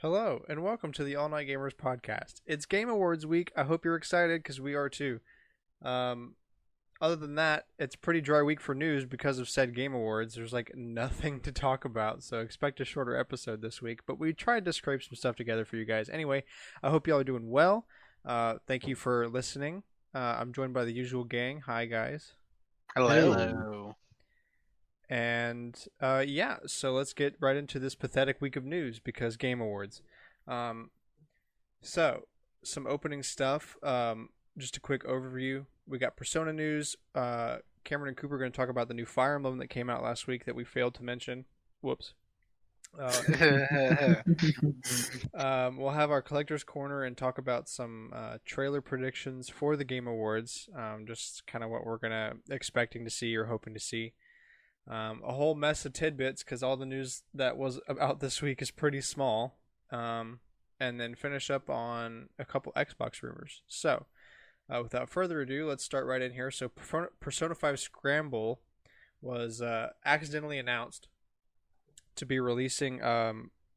Hello, and welcome to the All Night Gamers podcast. It's Game Awards week. I hope you're excited because we are too. Um, Other than that, it's a pretty dry week for news because of said Game Awards. There's like nothing to talk about, so expect a shorter episode this week. But we tried to scrape some stuff together for you guys. Anyway, I hope y'all are doing well. Thank you for listening. I'm joined by the usual gang. Hi, guys. Hello. Hello. And yeah, so let's get right into this pathetic week of news because Game Awards. So some opening stuff. Just a quick overview. We got Persona news. Cameron and Cooper are going to talk about the new Fire Emblem that came out last week that we failed to mention. Whoops. We'll have our collector's corner and talk about some trailer predictions for the Game Awards. Just kind of what we're gonna expecting to see or hoping to see. A whole mess of tidbits because all the news that was about this week is pretty small. And then finish up on a couple Xbox rumors. So, without further ado, let's start right in here. So, Persona 5 Scramble was accidentally announced to be releasing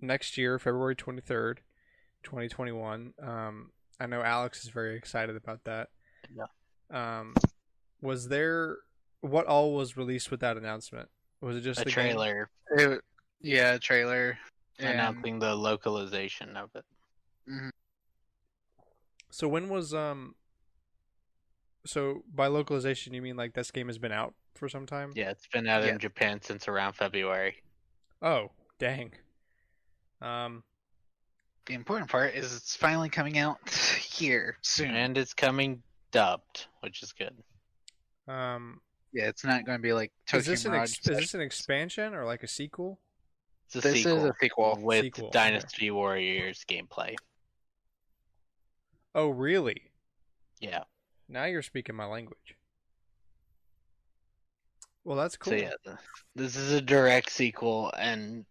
next year, February 23rd, 2021. I know Alex is very excited about that. Yeah. Was there... What all was released with that announcement? Was it just A the trailer Yeah, trailer. announcing the localization of it. Mhm. So when was So by localization you mean like this game has been out for some time? Yeah, it's been out Yeah. in Japan since around February. Oh, dang. The important part is it's finally coming out here soon. And it's coming dubbed, which is good. Yeah, it's not going to be like Is this Tokyo is this an expansion or like a sequel? It's a This sequel is a sequel. with Sequel, okay. Dynasty Warriors gameplay. Oh, really? Yeah. Now you're speaking my language. Well, that's cool. So yeah, this is a direct sequel, and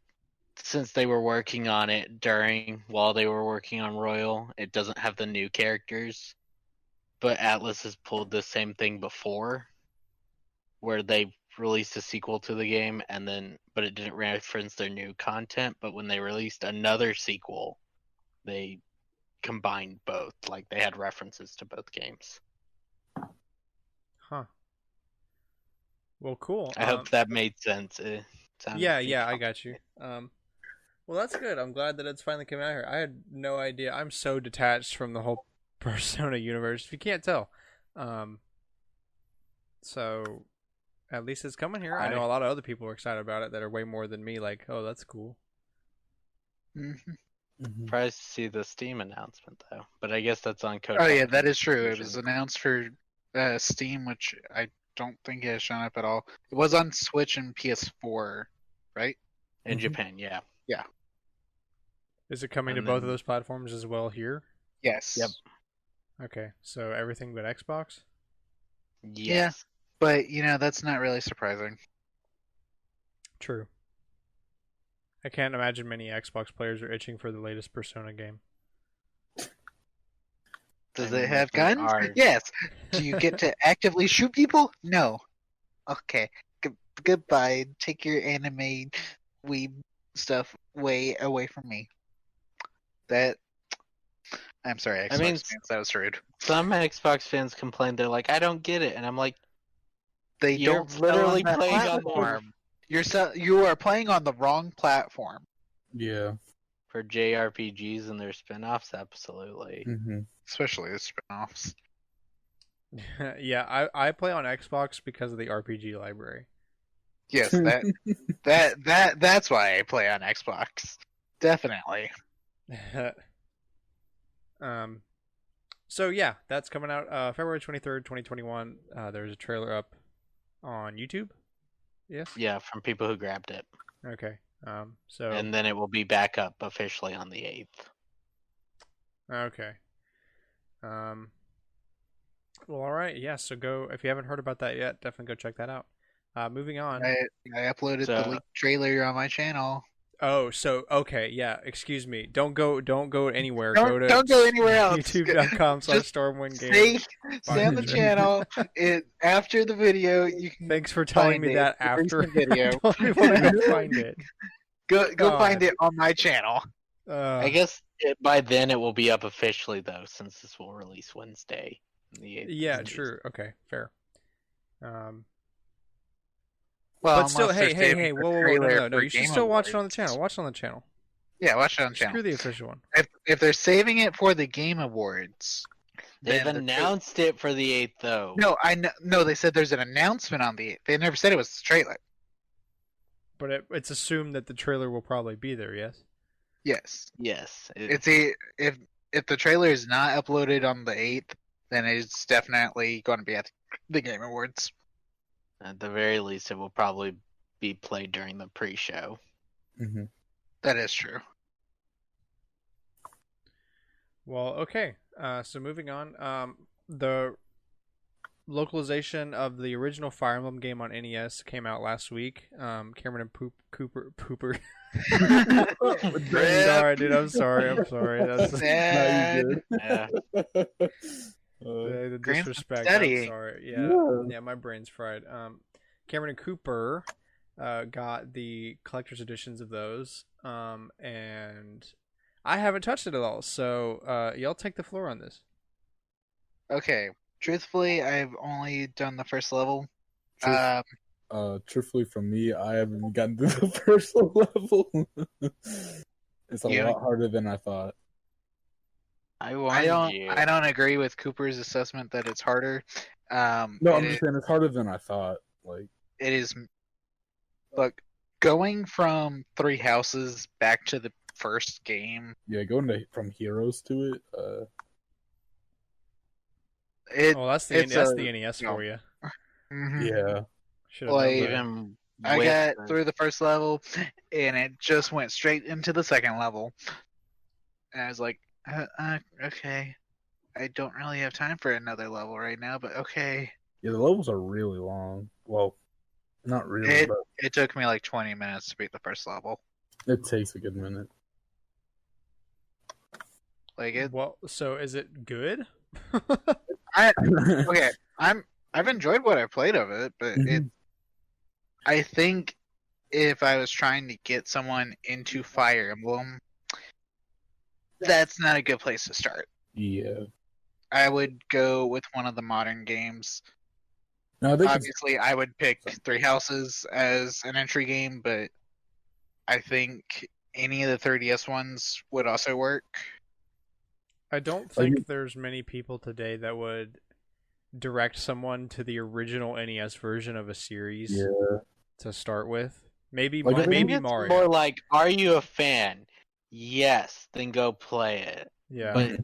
since they were working on it while they were working on Royal, it doesn't have the new characters. But Atlas has pulled the same thing before, where they released a sequel to the game but it didn't reference their new content. But when they released another sequel, they combined both. Like they had references to both games. Huh. Well, cool. I hope that made sense. It sounded Yeah, I pretty got you. Well, that's good. I'm glad that it's finally coming out here. I had no idea. I'm so detached from the whole Persona universe. If you can't tell. So at least it's coming here. I know a lot of other people are excited about it that are way more than me. Like, oh, that's cool. Mhm. surprised to see the Steam announcement though. But I guess that's on Code. Oh yeah, that is true. It Version. was announced for Steam, which I don't think it has shown up at all. It was on Switch and PS4, right? In Japan, yeah. Is it coming And to both of then- those platforms as well here? Yes. Yep. Okay, so everything but Xbox? Yes. But that's not really surprising. True. I can't imagine many Xbox players are itching for the latest Persona game. Does I mean, it have they guns? are- Yes. Do you get to actively shoot people? No. Okay. Goodbye. Take your anime weeb stuff way away from me. I'm sorry, Xbox mean, fans. That was rude. Some Xbox fans complain. They're like, I don't get it, and I'm like, They You're don't sell literally on that playing on the- platform. You are playing on the wrong platform. Yeah. for JRPGs and their spin-offs, absolutely. Especially the spin-offs. Yeah, I play on Xbox because of the RPG library. Yes, that's why I play on Xbox. Definitely. So yeah, that's coming out February 23rd, 2021. There's a trailer up on YouTube. Yes. Yeah, from people who grabbed it. Okay. So And then it will be back up officially on the 8th. okay. Well, all right. Yeah. So go if you haven't heard about that yet. Definitely go check that out. Moving on. I uploaded the So- leaked trailer on my channel. Oh, so okay. Yeah. Excuse me. Don't go anywhere. Don't go anywhere else. YouTube.com/StormwindGames. Stay on the channel. After the video, you can Thanks for telling find me it. that The after. recent video. Tell me where to go find it. go God. find it on my channel. I guess by then it will be up officially though, since this will release Wednesday. The 8th is Yeah, Tuesday. true. Okay, fair. Um, Well, but still, unless they're hey, saving the whoa, trailer no. for You should Game still watch it on the Awards. channel. Watch it on the channel. Yeah, watch it on channel. Screw the official one. If they're saving it for the Game Awards, They've then announced it for the 8th though. No, I know. No, they said there's an announcement on the. They never said it was the trailer. But it's assumed that the trailer will probably be there. Yes. Yes, Yes. it's a if the trailer is not uploaded on the 8th, then it's definitely going to be at the Game Awards. At the very least, it will probably be played during the pre-show. Mm-hmm. That is true. Well, okay. So moving on. The localization of the original Fire Emblem game on NES came out last week. Cameron and Pooper. Sorry, dude. I'm sorry. That's Sad. Yeah. the Grant's disrespect. I'm studying. sorry. Yeah. Yeah, my brain's fried. Cameron and Cooper got the collector's editions of those. And I haven't touched it at all. So y'all take the floor on this. Okay. Truthfully, I've only done the first level. Truthfully, for me, I haven't gotten to the first level. It's a Yeah. lot harder than I thought. I I don't agree with Cooper's assessment that it's harder. No, I'm just saying it's harder than I thought. Like, it is. Look, going from Three Houses back to the first game. yeah, going from heroes to it. Oh, that's the NES for you. Mhm. Yeah. Should have Like, known that. Even I with got the- through the first level, and it just went straight into the second level. And I was like, okay, I don't really have time for another level right now, but okay. Yeah, the levels are really long. Well, not really, It but it took me like 20 minutes to beat the first level. it takes a good minute. Like it. Well, so is it good? Okay, I've enjoyed what I played of it, but it. I think if I was trying to get someone into Fire Emblem, that's not a good place to start. Yeah. I would go with one of the modern games. No, they can, Obviously, I would pick Three Houses as an entry game, but I think any of the 3DS ones would also work. I don't think there's many people today that would direct someone to the original NES version of a series yeah. to start with. Maybe Like, I think maybe it's Mario. more like, are you a fan? Yes, then go play it. Yeah. But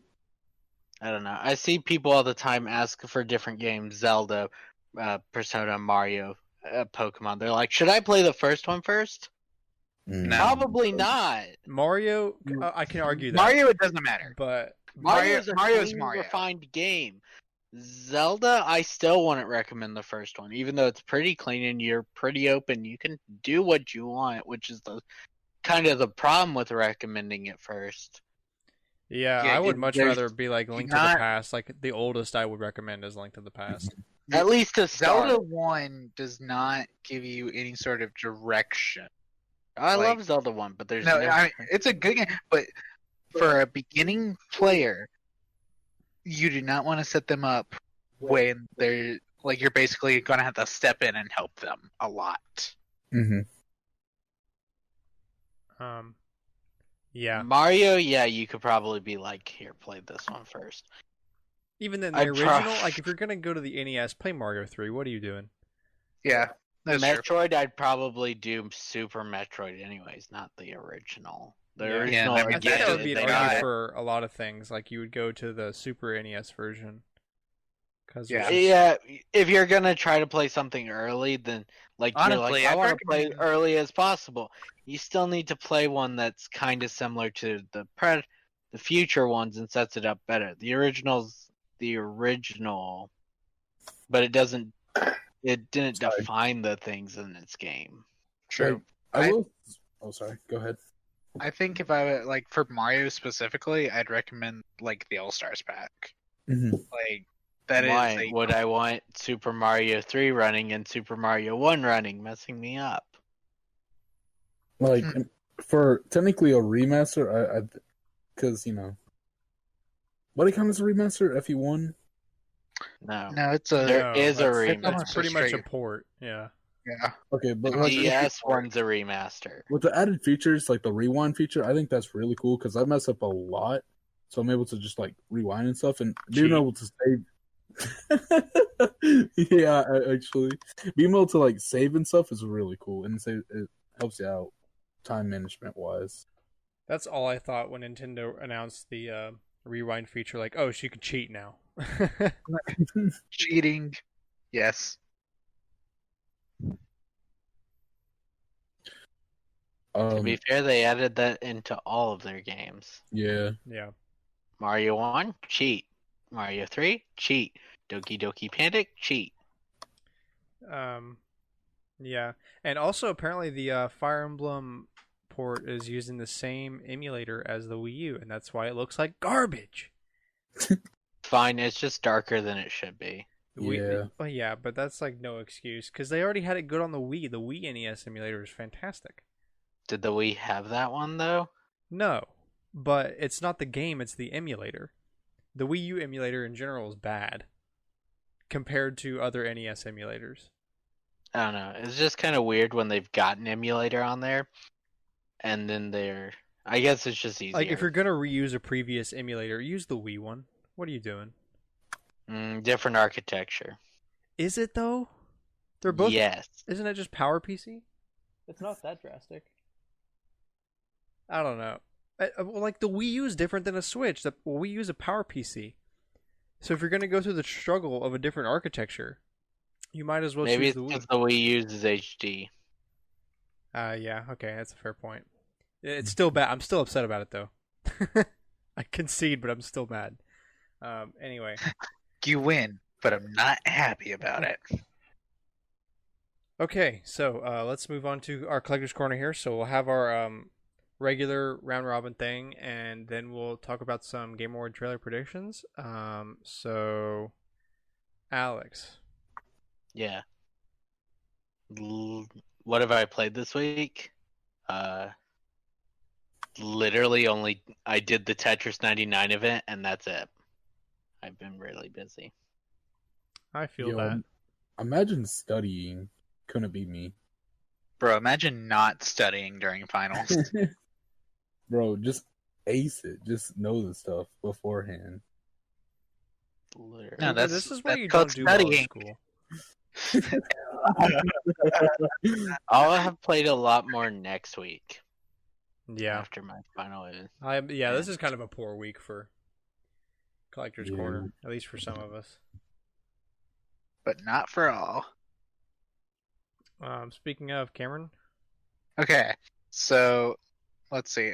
I don't know. I see people all the time ask for different games: Zelda, Persona, Mario, Pokemon. They're like, should I play the first one first? Mm. No. Probably not. Mario, I can argue that. Mario, it doesn't matter. But Mario's a Mario's clean, Mario. refined game. Zelda, I still wouldn't recommend the first one, even though it's pretty clean and you're pretty open. You can do what you want, which is the kind of the problem with recommending it first. yeah, Yeah, I would much there's rather be like Link to not- the Past. Like the oldest I would recommend is Link to the Past. At least to start. Zelda 1 does not give you any sort of direction. I like- love Zelda 1, but there's No, no... it's a good game, but for a beginning player, you do not want to set them up when they're like you're basically going to have to step in and help them a lot. Mm-hmm. Yeah. Mario, yeah, you could probably be like, here, play this one first. Even then, the I'd original, try- like if you're gonna go to the NES, play Mario 3. What are you doing? Yeah, that's true. Metroid, I'd probably do Super Metroid anyways, not the original. The Yeah. original, Yeah, I think Yeah, that would be an they argument got it. for a lot of things. Like you would go to the Super NES version. Cause Yeah. Yeah, if you're gonna try to play something early, then like Honestly, you're like, I I'd want to play recommend- early as possible. You still need to play one that's kind of similar to the future ones and sets it up better. The original's the original, but it didn't Sorry. define the things in its game. True. I I- will. Oh, sorry. Go ahead. I think if I would, like for Mario specifically, I'd recommend like the All Stars pack. Mm-hmm. Like that is Why a- would I want Super Mario 3 running and Super Mario 1 running, messing me up? Like, Hmm. for technically a remaster, I because what do you count as a remaster? FE1. No. No, it's There a No, is a that's it's remake. almost pretty much a straight. port. Yeah. Yeah. Okay, but The like DS one's a remaster. with the added features, like the rewind feature, I think that's really cool because I mess up a lot, so I'm able to just like rewind and stuff, and being Cheat. able to save. Yeah, actually, being able to like save and stuff is really cool, and it helps you out time management wise. That's all I thought when Nintendo announced the rewind feature. Like, oh, she can cheat now. Cheating. Yes. To be fair, they added that into all of their games. Yeah, Yeah. Mario 1, cheat. Mario 3, cheat. Doki Doki Panic, cheat. Yeah, and also apparently the Fire Emblem port is using the same emulator as the Wii U, and that's why it looks like garbage. Fine, it's just darker than it should be. Well, yeah, but that's like no excuse because they already had it good on the Wii. The Wii NES emulator is fantastic. Did the Wii have that one though? No, but it's not the game; it's the emulator. The Wii U emulator in general is bad compared to other NES emulators. I don't know. It's just kind of weird when they've got an emulator on there, and then they're. I guess it's just easier. Like if you're gonna reuse a previous emulator, use the Wii one. What are you doing? Different architecture. Is it though? They're both. Yes. Isn't it just PowerPC? It's not that drastic. I don't know. Well, like the Wii U is different than a Switch. The Wii U is a PowerPC. So if you're gonna go through the struggle of a different architecture, you might as well Maybe choose it's the Wii. because the Wii uses HD. Yeah. Okay, that's a fair point. It's still bad. I'm still upset about it though. I concede, but I'm still mad. Anyway. You win, but I'm not happy about it. Okay, so let's move on to our collector's corner here. So we'll have our regular round robin thing, and then we'll talk about some Game Award trailer predictions. So Alex, Yeah. What have I played this week? Literally only I did the Tetris 99 event, and that's it. I've been really busy. I feel that. Imagine studying. Couldn't be me. Bro, imagine not studying during finals. Bro, just ace it. Just know the stuff beforehand. Literally. No, This is why you called don't do well in studying. school. I'll have played a lot more next week. Yeah. After my final is. This is kind of a poor week for collector's corner, at least for some of us. But not for all. Speaking of Cameron, Okay, so let's see.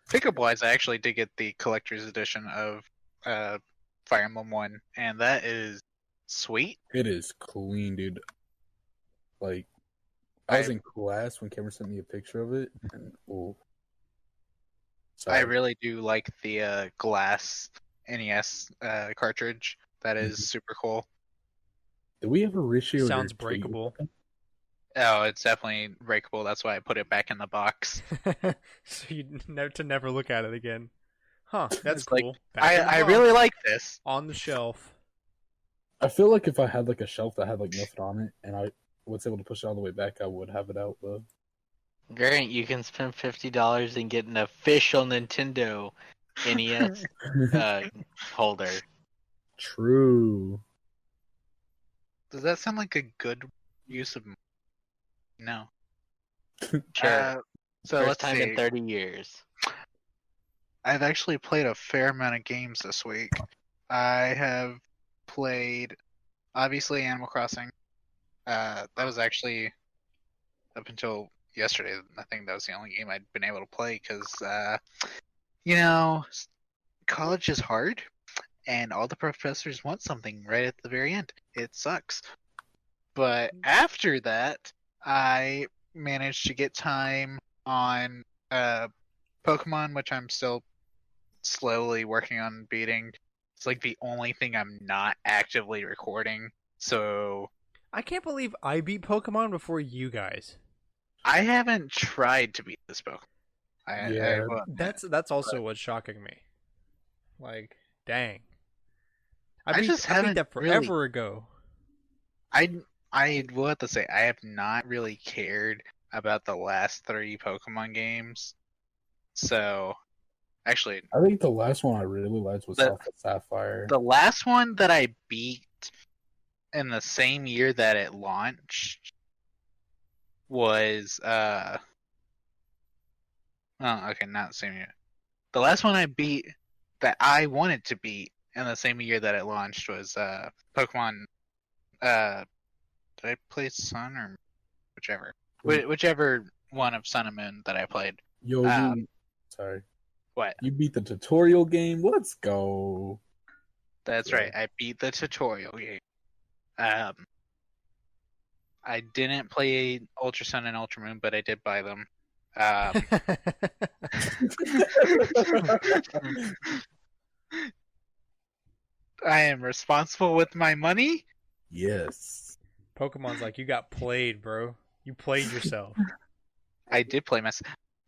Pickup wise, I actually did get the collector's edition of Fire Emblem 1, and that is sweet. It is clean, dude. Like, I was in class when Cameron sent me a picture of it, and I really do like the glass NES cartridge. That is super cool. Did we ever ratio? sounds breakable. Oh, it's definitely breakable. That's why I put it back in the box. So you never look at it again. Huh? That's It's like, cool. Back in the I box, really like this. on the shelf. I feel like if I had like a shelf that had like nothing on it, and I was able to push it all the way back, I would have it out though. Grant, you can spend $50 and get an official Nintendo NES holder. True. Does that sound like a good use of money? No. Sure. So First let's time see. in 30 years. I've actually played a fair amount of games this week. I have played, obviously, Animal Crossing. That was actually up until yesterday. I think that was the only game I'd been able to play because, college is hard, and all the professors want something right at the very end. It sucks. But after that, I managed to get time on Pokemon, which I'm still slowly working on beating. It's like the only thing I'm not actively recording. So I can't believe I beat Pokemon before you guys. I haven't tried to beat this Pokemon. I Yeah. will admit. That's also what's shocking me. Like, dang. I just I beat haven't that really. forever ago. I will have to say I have not really cared about the last 3 Pokemon games. So actually, I think the last one I really liked was the Alpha Sapphire. the last one that I beat in the same year that it launched was oh, okay, not the same year. The last one I beat that I wanted to beat in the same year that it launched was Pokemon did I play Sun or whichever? Whichever one of Sun and Moon that I played. Yo, sorry. What? You beat the tutorial game? Let's go. That's Yeah. right. I beat the tutorial game. Um, I didn't play Ultra Sun and Ultra Moon, but I did buy them. I am responsible with my money. Yes. Pokemon's like, you got played, bro. You played yourself. I did play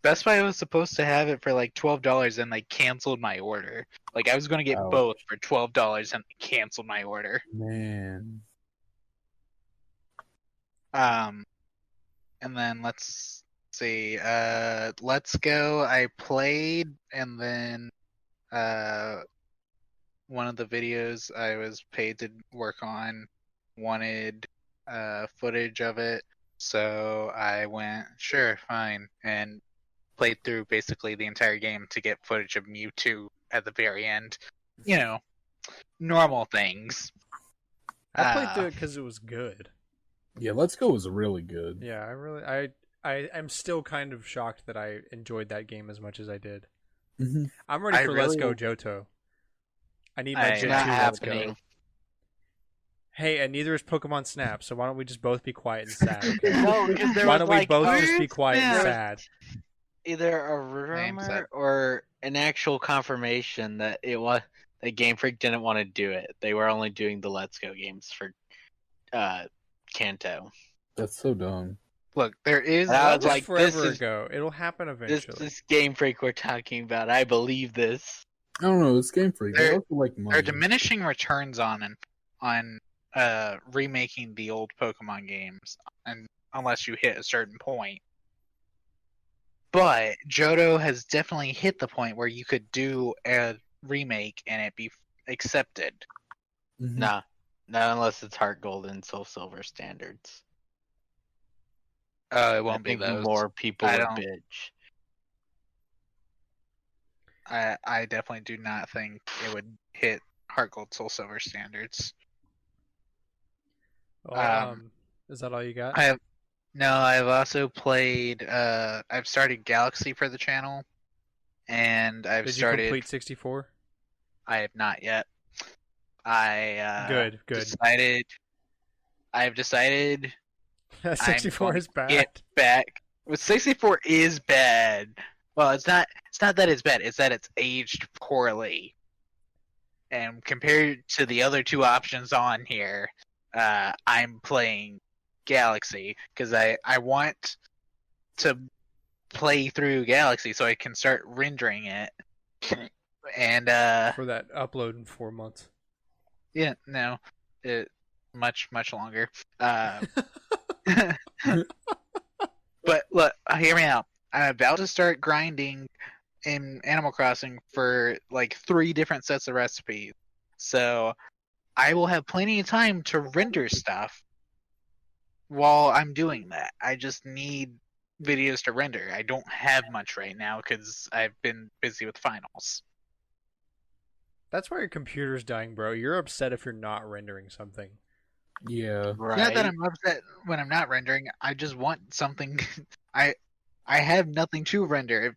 Best Buy was supposed to have it for like $12 and they canceled my order. Like I was going to get Ouch. both for $12 and they canceled my order. Man. And then let's see. Let's Go. I played, and then one of the videos I was paid to work on wanted footage of it, so I went, sure, fine, and played through basically the entire game to get footage of Mewtwo at the very end. You know, normal things. I played through it because it was good. Yeah, Let's Go was really good. Yeah, I'm still kind of shocked that I enjoyed that game as much as I did. Mm-hmm. I'm ready I for Let's really- Go Johto. I need my It's Gen not 2 Let's happening. Go. Hey, and neither is Pokemon Snap, so why don't we just both be quiet and sad, okay? No, because there Why was don't we like both a- just be quiet and Snap. sad? either a Name said. rumor or an actual confirmation that it was that Game Freak didn't want to do it. They were only doing the Let's Go games for Kanto. That's so dumb. Look, there is. And I That was was like, forever this is ago. It'll happen eventually. this Game Freak we're talking about. I believe this. I don't know. It's Game Freak. They There- also like There money. are diminishing returns on remaking the old Pokemon games, and unless you hit a certain point. But Johto has definitely hit the point where you could do a remake and it be accepted. Mhm. Nah, not unless it's Heart Gold and Soul Silver standards. It I won't be think those. more people I would don't- bitch. I definitely do not think it would hit Heart Gold Soul Silver standards. Well, is that all you got? I've also played. I've started Galaxy for the channel, and I've Did you started. complete 64? I have not yet. I Good. decided. I've decided 64 is bad. get back. Well, 64 is bad. Well, it's not. It's not that it's bad. It's that it's aged poorly. And compared to the other two options on here, I'm playing Galaxy because I want to play through Galaxy so I can start rendering it. And For that upload in 4 months. yeah, no, it much longer. But look, hear me out. I'm about to start grinding in Animal Crossing for like 3 different sets of recipes. So I will have plenty of time to render stuff while I'm doing that. I just need videos to render. I don't have much right now because I've been busy with finals. That's why your computer's dying, bro. You're upset if you're not rendering something. Yeah. Right. Not that I'm upset when I'm not rendering. I just want something. I have nothing to render.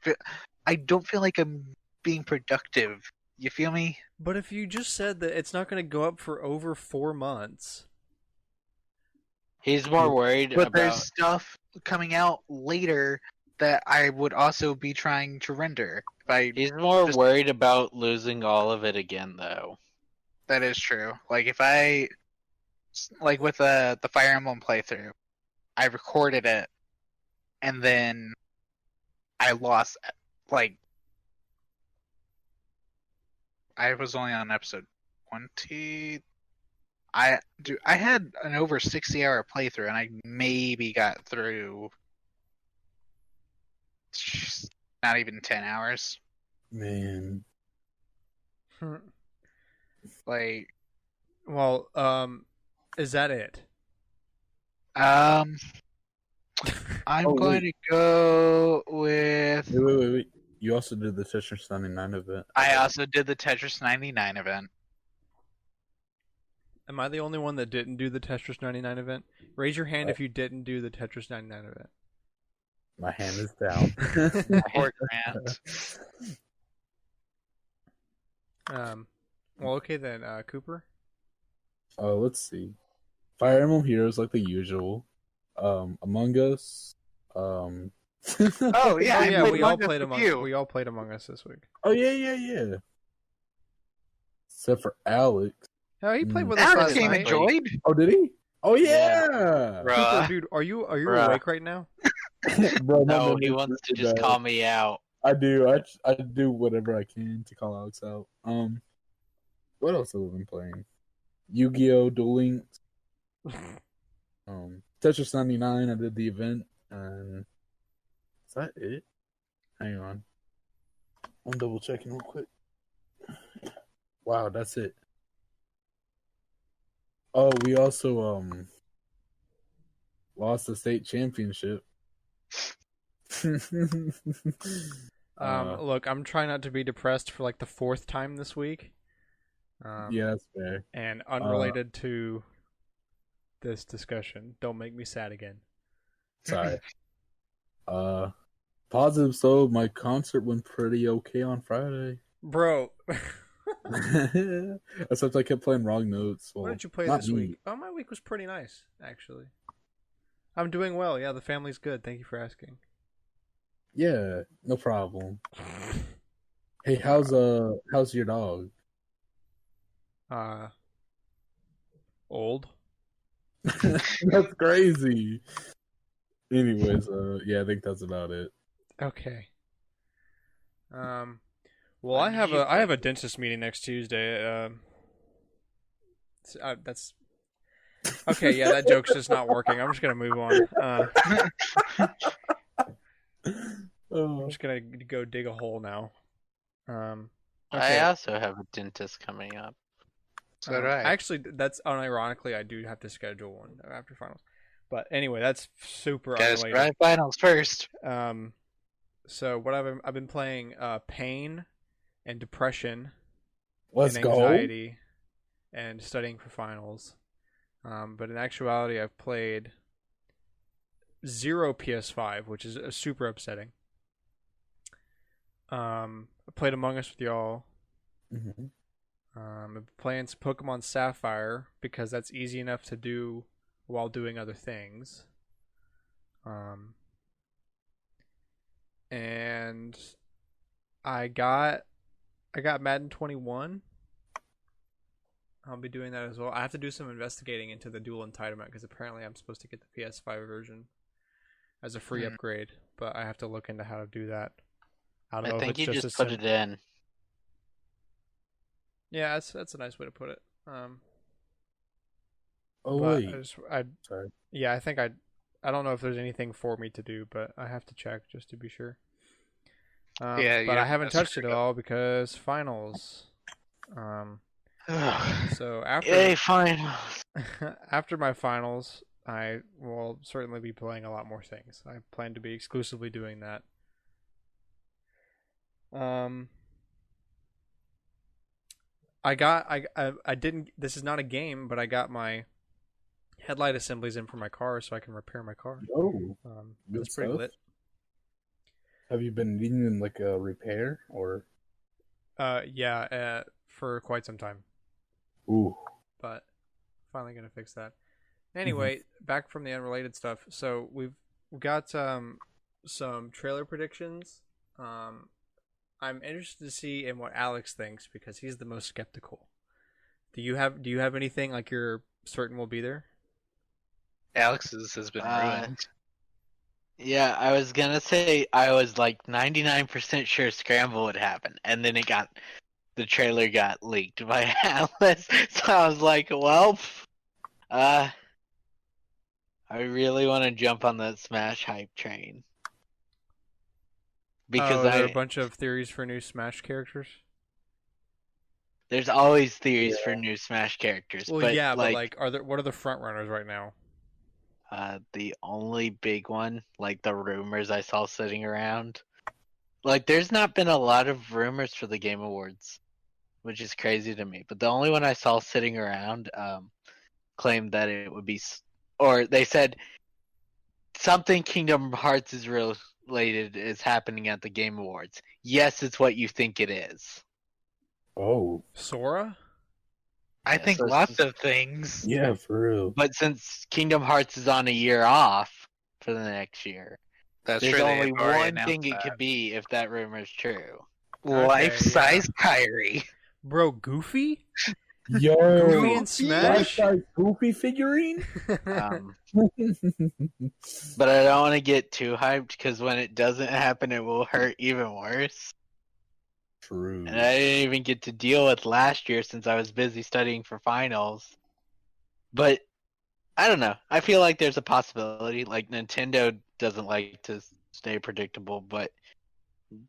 I don't feel like I'm being productive. You feel me? But if you just said that it's not going to go up for over 4 months. He's more worried But about. there's stuff coming out later that I would also be trying to render. He's more just- worried about losing all of it again, though. That is true. Like if I, like with the Fire Emblem playthrough, I recorded it, and then I lost like I was only on episode 20. I had an over 60-hour playthrough, and I maybe got through not even 10 hours. Man. Like, Well, is that it? I'm Oh, going to go with. Wait. You also did the Tetris 99 event. I also did the Tetris 99 event. Am I the only one that didn't do the Tetris 99 event? Raise your hand if you didn't do the Tetris 99 event. My hand is down. Poor Grant. Well, okay then, Cooper. Let's see. Fire Emblem Heroes, like the usual. Among Us. Oh yeah, Oh yeah, I we all played played you. we all played Among Us this week. Oh yeah. Except for Alex. Oh, he played with us Alex last came night. and joined. Oh, did he? Oh Yeah. yeah. Cooper, Bruh. dude, are you Bruh. awake right now? Bro, my No, he memory's wants to really just bad. call me out. I do. I do whatever I can to call Alex out. What else have we been playing? Yu-Gi-Oh! Duel Links. Tetris 99. I did the event, and is that it? Hang on, I'm double checking real quick. Wow, that's it. Oh, we also lost the state championship. Look, I'm trying not to be depressed for like the fourth time this week. Yeah, that's fair. And unrelated to this discussion, don't make me sad again. Sorry. Positive. So my concert went pretty okay on Friday. Bro, Except I kept playing wrong notes. Well, what did you play not this me. week? Oh, my week was pretty nice, actually. I'm doing well. Yeah, the family's good. Thank you for asking. Yeah, no problem. Hey, how's your dog? Old. That's crazy. Anyways, yeah, I think that's about it. Okay. Well, When I did have you I have play? a dentist meeting next Tuesday. That's okay. Yeah, that joke's just not working. I'm just gonna move on. I'm Oh, just gonna go dig a hole now. I Okay. also have a dentist coming up. So did I. Actually, that's unironically, I do have to schedule one after finals. But anyway, that's super Gotta unrelated. survive finals first. So what I've been playing pain and depression let's and go. anxiety and studying for finals. But in actuality, I've played 0 PS5, which is super upsetting. I played Among Us with y'all. Mm-hmm. I've been playing some Pokemon Sapphire because that's easy enough to do while doing other things. And I got Madden 21. I'll be doing that as well. I have to do some investigating into the dual entitlement because apparently I'm supposed to get the PS5 version as a free upgrade, but I have to look into how to do that. I don't know I if think it's you just just a put it in. Yeah, that's a nice way to put it. Oh But wait, sorry. yeah, I think I don't know if there's anything for me to do, but I have to check just to be sure. Yeah, but yeah, I haven't that's touched it true. at all because finals. So Yay, fine. after my finals, I will certainly be playing a lot more things. I plan to be exclusively doing that. I didn't. This is not a game, but I got my headlight assemblies in for my car, so I can repair my car. Oh, good That's pretty stuff. lit. Have you been needing them like a repair or? Yeah, for quite some time, Ooh. but finally gonna fix that. Anyway, back from the unrelated stuff. So we've got some trailer predictions. I'm interested to see in what Alex thinks because he's the most skeptical. Do you have anything like you're certain will be there? Alex's has been ruined. Yeah, I was gonna say I was like 99% sure Scramble would happen, and then the trailer got leaked by Atlas, so I was like, well, I really want to jump on that Smash hype train because Oh, there are a bunch of theories for new Smash characters. there's always theories for Yeah. new Smash characters, Well, but yeah, but like like, what are the front runners right now? the only big one, like the rumors I saw sitting around, like there's not been a lot of rumors for the Game Awards, which is crazy to me. But the only one I saw sitting around claimed that it would be, or they said something Kingdom Hearts is related is happening at the Game Awards. Yes, it's what you think it is. Oh, Sora? I Yeah, think so lots since- of things. yeah, for real. But since Kingdom Hearts is on a year off for the next year, That's there's true. They only have already one announced thing it that. could be if that rumor is true. Life-size Kyrie. Bro, Goofy? Yo, Goofy and life Smash? size Goofy figurine. Um, but I don't want to get too hyped because when it doesn't happen, it will hurt even worse. True. And I didn't even get to deal with last year since I was busy studying for finals. But I don't know. I feel like there's a possibility. Like Nintendo doesn't like to stay predictable, but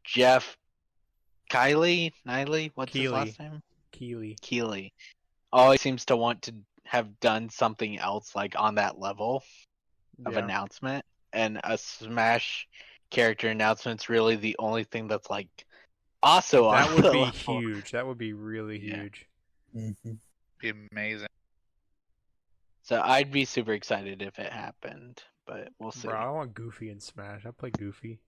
Jeff Niley, what's his Keeley. last name? Keeley. Always seems to want to have done something else like on that level of Yeah. announcement. And a Smash character announcement's really the only thing that's like also on That would the be level. huge. That would be really Yeah. huge. Mhm. Be amazing. So I'd be super excited if it happened, but we'll see. Bro, I want Goofy in Smash. I play Goofy.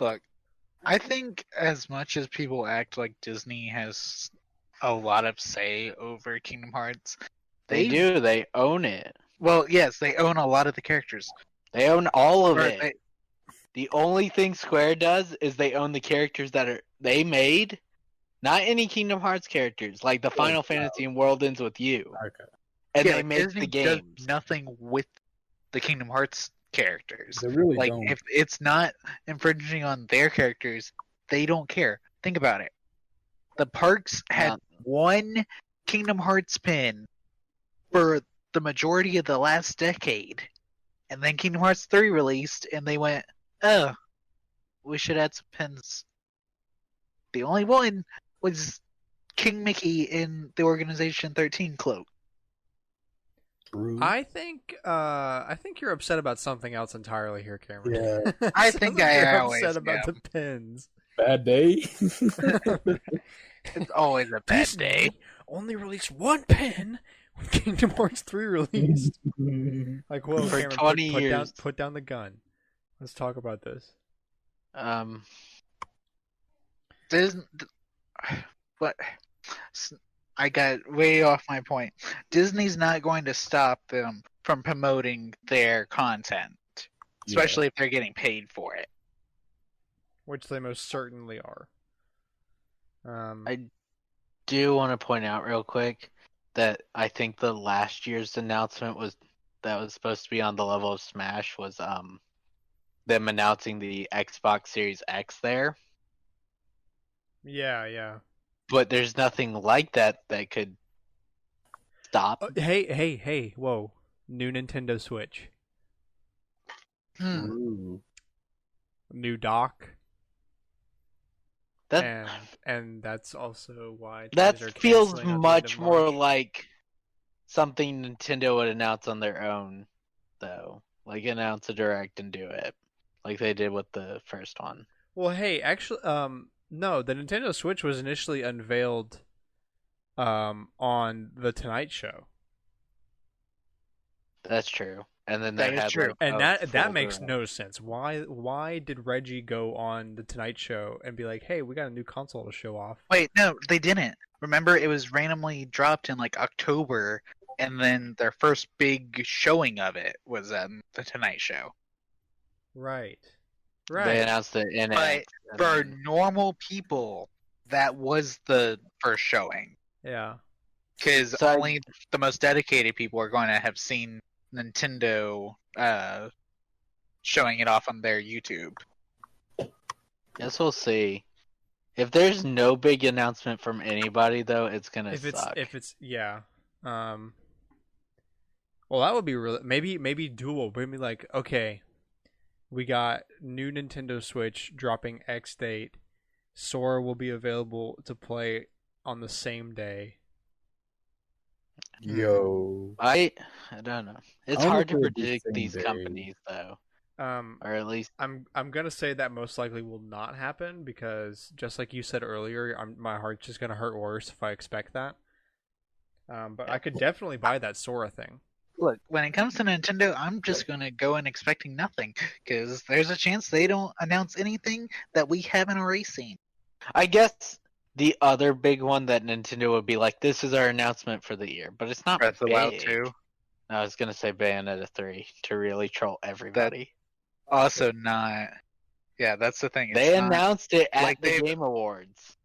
Look, I think as much as people act like Disney has a lot of say over Kingdom Hearts, They do. They own it. Well, yes, they own a lot of the characters. They own all of Or it. The only thing Square does is they own the characters that they made, not any Kingdom Hearts characters, like the Final Fantasy and World Ends With You. Okay. And yeah, they make Disney the does games. nothing with the Kingdom Hearts characters. They really Like, don't. if it's not infringing on their characters, they don't care. Think about it. The parks had Not- one Kingdom Hearts pin for the majority of the last decade. And then Kingdom Hearts 3 released, and they went, oh, we should add some pins. The only one was King Mickey in the Organization 13 cloak. True. I think you're upset about something else entirely here, Cameron. Yeah. I Sounds think like I you're always upset about am. the pins. Bad day. It's always a bad Disney day. only released one pin when Kingdom Hearts 3 released. Like, whoa, For Cameron, 20 put years. down the gun. Let's talk about this. Disney, but I got way off my point. Disney's not going to stop them from promoting their content, especially if they're getting paid for it. Which they most certainly are. I do want to point out real quick that I think the last year's announcement that was supposed to be on the level of Smash was them announcing the Xbox Series X there. Yeah. But there's nothing like that could stop. Hey, whoa. New Nintendo Switch. True. New dock. That And that's also why that toys are feels canceling at the end much of more March. like something Nintendo would announce on their own, though. Like announce a direct and do it, like they did with the first one. Well, hey, actually, no, the Nintendo Switch was initially unveiled, on the Tonight Show, That's true. And then That they is had true. like, and a that full makes direct. no sense. Why did Reggie go on the Tonight Show and be like, "Hey, we got a new console to show off"? Wait, no, they didn't. Remember, it was randomly dropped in like October, and then their first big showing of it was the Tonight Show. Right. They announced it in But it. and for then- normal people, that was the first showing. Yeah. Because So I- only the most dedicated people are going to have seen Nintendo showing it off on their YouTube. Guess we'll see. If there's no big announcement from anybody, though, it's gonna suck. If it's yeah, well that would be really maybe dual. Maybe like okay, we got new Nintendo Switch dropping X date. Sora will be available to play on the same day. Yo. I don't know. It's I don't know hard if to it would be predict same these day. companies, though, or at least I'm gonna say that most likely will not happen because just like you said earlier, my heart's just gonna hurt worse if I expect that. But I could definitely buy that Sora thing. Look, when it comes to Nintendo, I'm just gonna go in expecting nothing because there's a chance they don't announce anything that we haven't already seen. I guess the other big one that Nintendo would be like, "This is our announcement for the year," but it's not Breath of the Wild big. 2. I was gonna say Bayonetta 3 to really troll everybody. Also not. Yeah, that's the thing. They It's not, announced it at like the they've- Game Awards.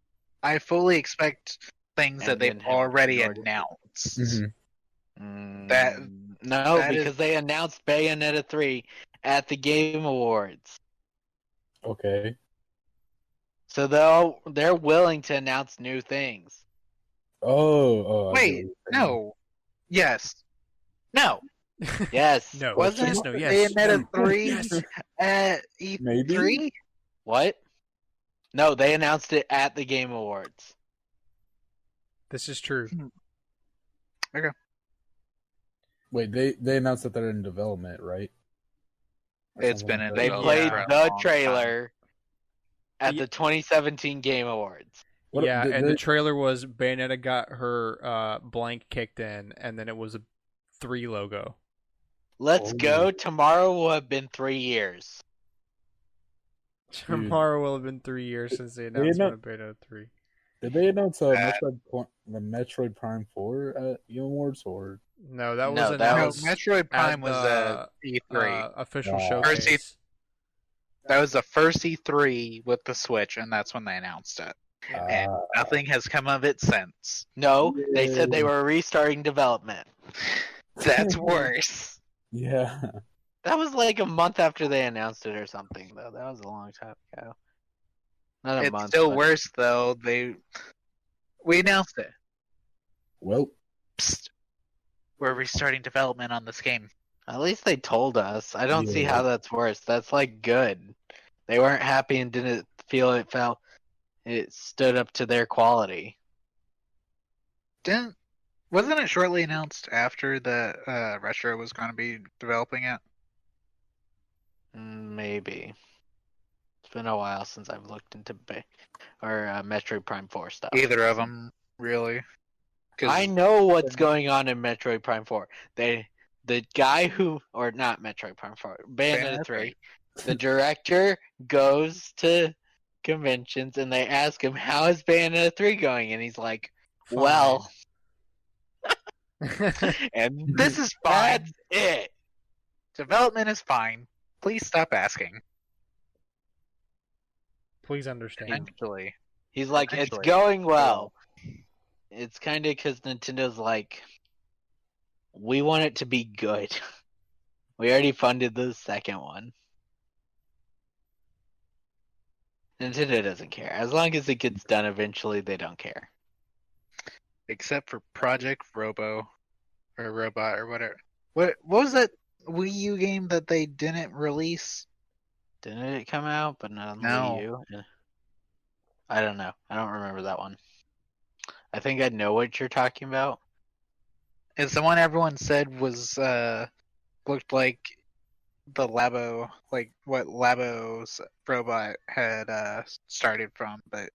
I fully expect things that And they've then have already ignored it. announced. That- No, that because is- they announced Bayonetta 3 at the Game Awards. Okay. So they're willing to announce new things. Oh. I get Wait, what you're saying. no. Yes. No. Yes. No. Wasn't Yes, no, yes. Bayonetta no, 3 yes. at E3? Maybe? What? No, they announced it at the Game Awards. This is true. Wait, they announced that they're in development, right? Or It's something been in like They that? development played for a the long time. trailer at Ye- the 2017 Game Awards. What- Yeah, did and the they- trailer was Bayonetta got her blank kicked in, and then it was a 3 logo. Let's Oh. go. Tomorrow will have been 3 years. Tomorrow will have been 3 years since the They announcement know- of Bayonetta 3. Did they announce That- the Metroid Prime 4 at Game Awards or? No, that No, was that No, announced Metroid Prime was the, at E3. official Wow. First showcase. That was the first E3 with the Switch, and that's when they announced it. And nothing has come of it since. No, they said they Yay. were restarting development. That's worse. Yeah. That was like a month after they announced it or something, though. That was a long time ago. Not a It's month. still but- worse though. We announced it. Well, Psst. We're restarting development on this game. At least they told us. I don't see Yeah. how that's worse. That's like good. They weren't happy and didn't feel it stood up to their quality. Wasn't it shortly announced after the Retro was going to be developing it? Maybe. It's been a while since I've looked into Metroid Prime 4 stuff. Either of them, really. 'Cause I know what's going on in Metroid Prime 4. The guy or not Metroid Prime 4, Bayonetta 3. The director goes to conventions and they ask him, "How is Bayonetta 3 going?" And he's like, Fine. "Well," and this is fine. that's it. Development is fine. Please stop asking. Please understand. Eventually. He's like, "It's Eventually. going well." It's kind of because Nintendo's like, we want it to be good. We already funded the second one. Nintendo doesn't care. As long as it gets done eventually, they don't care. Except for Project Robo or Robot or whatever. What was that Wii U game that they didn't release? Didn't it come out, but not on the No. Wii U? Yeah. I don't know. I don't remember that one. I think I know what you're talking about. It's the one everyone said was looked like the Labo, like what Labo's robot had started from, but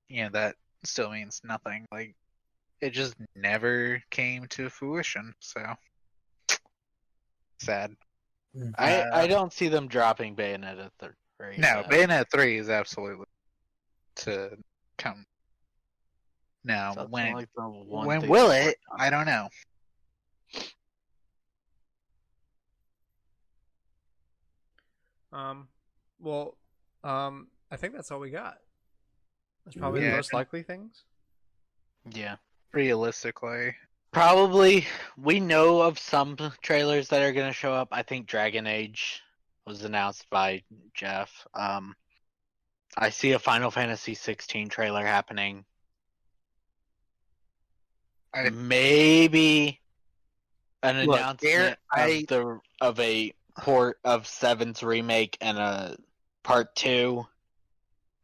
that still means nothing. Like it just never came to fruition. So sad. I don't see them dropping Bayonetta 3. No, though. Bayonetta 3 is absolutely to come. Now, So it's when like the one when thing will they're it? working on. I don't know. Well, I think that's all we got. That's probably Yeah. the most likely things. Yeah. Realistically, Probably, we know of some trailers that are going to show up. I think Dragon Age was announced by Jeff. I see a Final Fantasy 16 trailer happening. I Maybe an look here. announcement of a port of Seven's remake and a part 2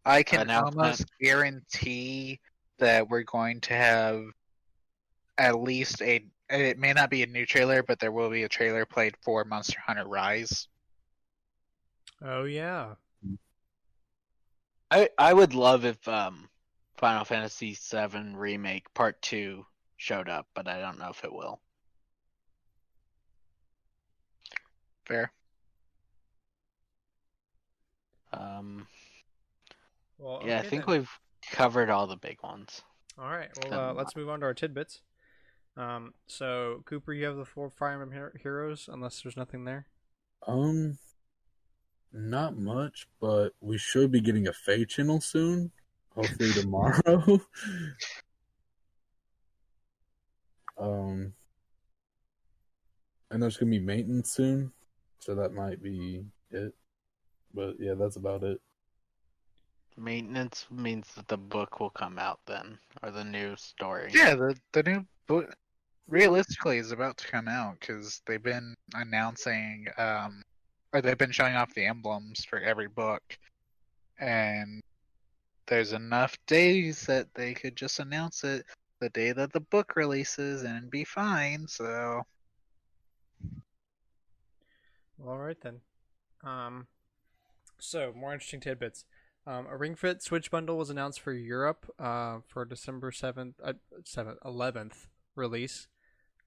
I can announcement. almost guarantee that we're going to have at least a. It may not be a new trailer, but there will be a trailer played for Monster Hunter Rise. Oh yeah. I would love if Final Fantasy 7 remake part 2 showed up, but I don't know if it will. Fair. Well, Yeah, I okay think then. we've covered all the big ones. All right. Well, let's move on to our tidbits. So Cooper, you have the 4 Fire Emblem Heroes, unless there's nothing there. Not much, but we should be getting a Fae channel soon. Hopefully tomorrow. And there's gonna be maintenance soon, so that might be it. But yeah, that's about it. Maintenance means that the book will come out then, or the new story. Yeah, the new book realistically is about to come out because they've been announcing, or they've been showing off the emblems for every book, and there's enough days that they could just announce it the day that the book releases and be fine. So All right then. So more interesting tidbits. A Ring Fit Switch bundle was announced for Europe for December 11th release.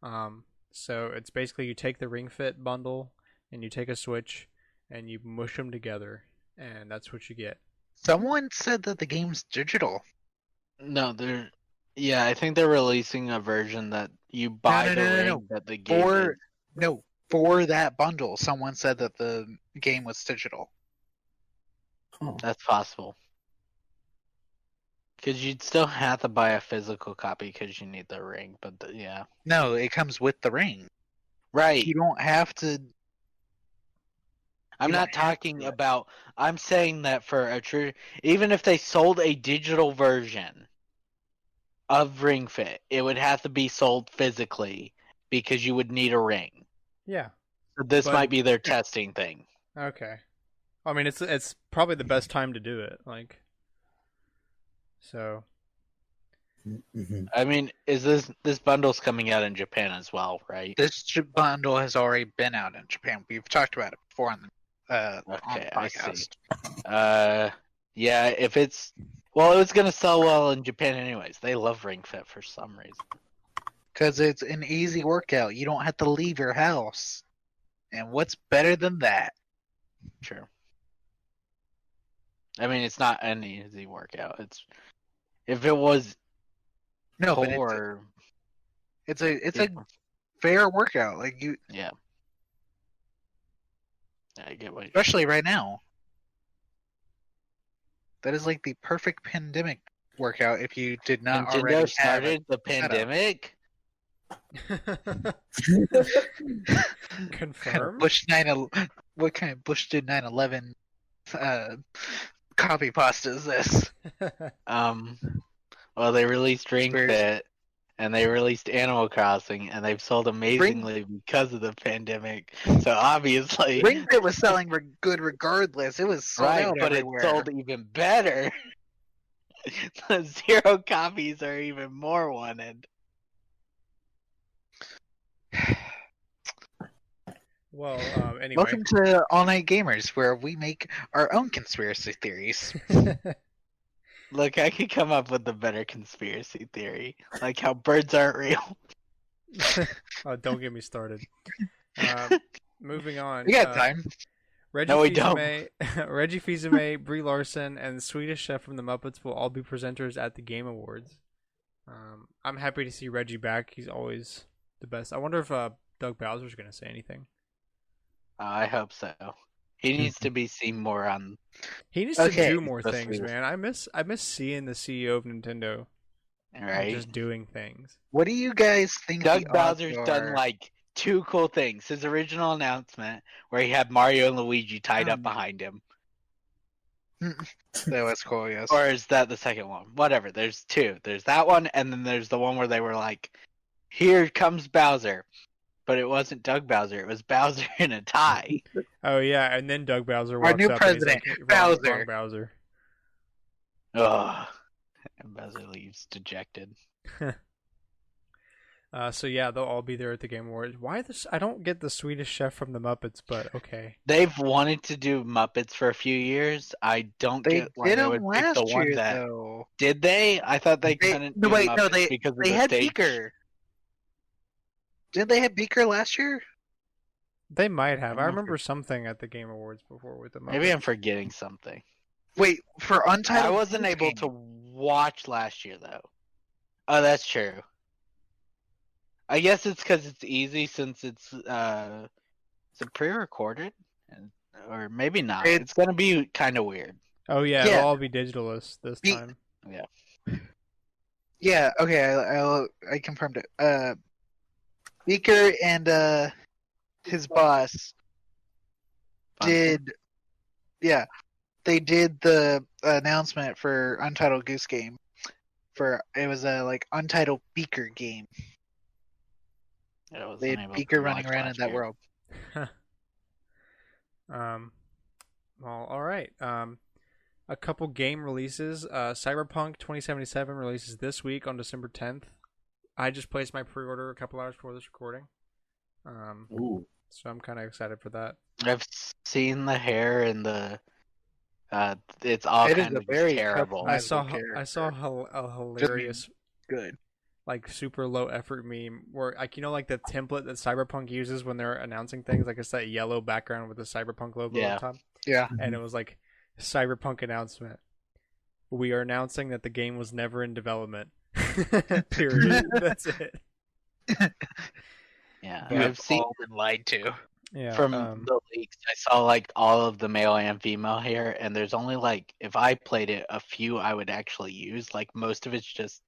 So it's basically you take the Ring Fit bundle and you take a Switch and you mush them together, and that's what you get. someone said that the game's digital. No, yeah, I think they're releasing a version that you buy the ring that the game is. No, for that bundle, someone said that the game was digital. Huh. That's possible. Because you'd still have to buy a physical copy because you need the ring, but yeah. No, it comes with the ring. Right. You don't have to. I'm you not don't have talking to. about. I'm saying that for a true. Even if they sold a digital version of Ring Fit, it would have to be sold physically because you would need a ring. Yeah. So this But- might be their testing thing. Okay. I mean, it's probably the best time to do it. Like, so Mm-hmm. I mean, is this bundle's coming out in Japan as well, right? This bundle has already been out in Japan. We've talked about it before on the Okay, on I the see. podcast. Yeah, if it's well, it was gonna sell well in Japan anyways. They love Ring Fit for some reason. Because it's an easy workout. You don't have to leave your house. And what's better than that? True. I mean, it's not an easy workout. It's if it was No, but poor. it's a fair workout. Like you, Yeah. I get what. especially right now. That is like the perfect pandemic workout if you did not Nintendo already have it. started the setup. pandemic. confirm. What kind of Bush did 9/11 copy pasta is this? Well, they released Ring Where's- Fit, and they released Animal Crossing, and they've sold amazingly because of the pandemic. So obviously, Ring Fit was selling good regardless. It was sold right, out but everywhere. it sold even better. The 0 copies are even more wanted. Well, anyway. Welcome to All Night Gamers, where we make our own conspiracy theories. Look, I could come up with a better conspiracy theory, like how birds aren't real. Oh, don't get me started. Moving on. We got time. Reggie No, we Fils-Aimé, Reggie Fils-Aimé, Brie Larson, and the Swedish Chef from the Muppets will all be presenters at the Game Awards. I'm happy to see Reggie back. He's always the best. I wonder if Doug Bowser's going to say anything. I hope so. He needs to be seen more on. He needs to Okay. do more That's things, weird. man. I miss seeing the CEO of Nintendo. Right? just doing things. What do you guys think Doug the odds Bowser's are? done like 2 cool things. His original announcement, where he had Mario and Luigi tied up behind him. That was cool, yes. Or is that the second one? Whatever. There's 2. There's that one, and then there's the one where they were like, "Here comes Bowser," but it wasn't Doug Bowser. It was Bowser in a tie. Oh yeah, and then Doug Bowser Our walks new up and he's like, president, wrong, Bowser. wrong Bowser. Ugh. And Bowser leaves dejected. So yeah, they'll all be there at the Game Awards. Why this? I don't get the Swedish Chef from the Muppets, but okay. They've wanted to do Muppets for a few years. I don't They get why did they them would pick the last one year, that. though. Did they? I thought they couldn't. No, do wait, no, Muppets because of they the had stage. Beaker. Didn't they have Beaker last year? They might have. I I'm not remember something at the Game Awards before with the Muppets. Maybe I'm forgetting something. Wait, for Untitled. I wasn't Goose able Game. to watch last year though. Oh, that's true. I guess it's because it's easy since it's is it pre-recorded, or maybe not. It's gonna be kind of weird. Oh yeah, Yeah. it'll all be digitalist this Be- time. Yeah, okay, I confirmed it. Beaker and his boss did. Yeah, they did the announcement for Untitled Goose Game. It was a like Untitled Beaker game. I wasn't They able had to Beaker running watch around in last that year. world. Well, all right. A couple game releases. Cyberpunk 2077 releases this week on December 10th. I just placed my pre-order a couple hours before this recording. Ooh. So I'm kind of excited for that. I've seen the hair and the. It's all It is kind a of very terrible. I customizable saw character. a hilarious Good. like super low effort meme where like like the template that Cyberpunk uses when they're announcing things, like it's that yellow background with the Cyberpunk logo Yeah. on top. Yeah. And it was like Cyberpunk announcement. We are announcing that the game was never in development. Period. That's it. Yeah, You I've have seen all been lied to. Yeah. from the leaks. I saw like all of the male and female hair, and there's only like if I played it, a few I would actually use. Like most of it's just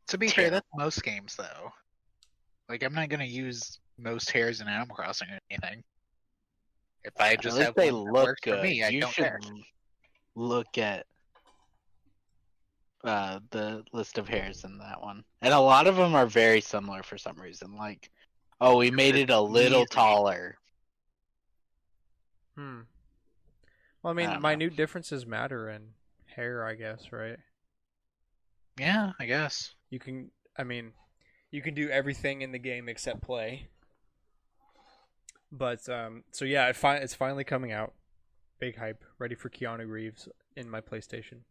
To be fair, that's most games though. Like I'm not gonna use most hairs in Animal Crossing or anything. If I at just least have they one that look works good. for me, I You don't should care. look at the list of hairs in that one, and a lot of them are very similar for some reason. Like, oh, we made it a little Easy. taller. Well, I I mean, don't know. minute differences matter in hair, I guess, right? Yeah, I guess. You can do everything in the game except play. But so yeah, it's finally coming out. Big hype, ready for Keanu Reeves in my PlayStation.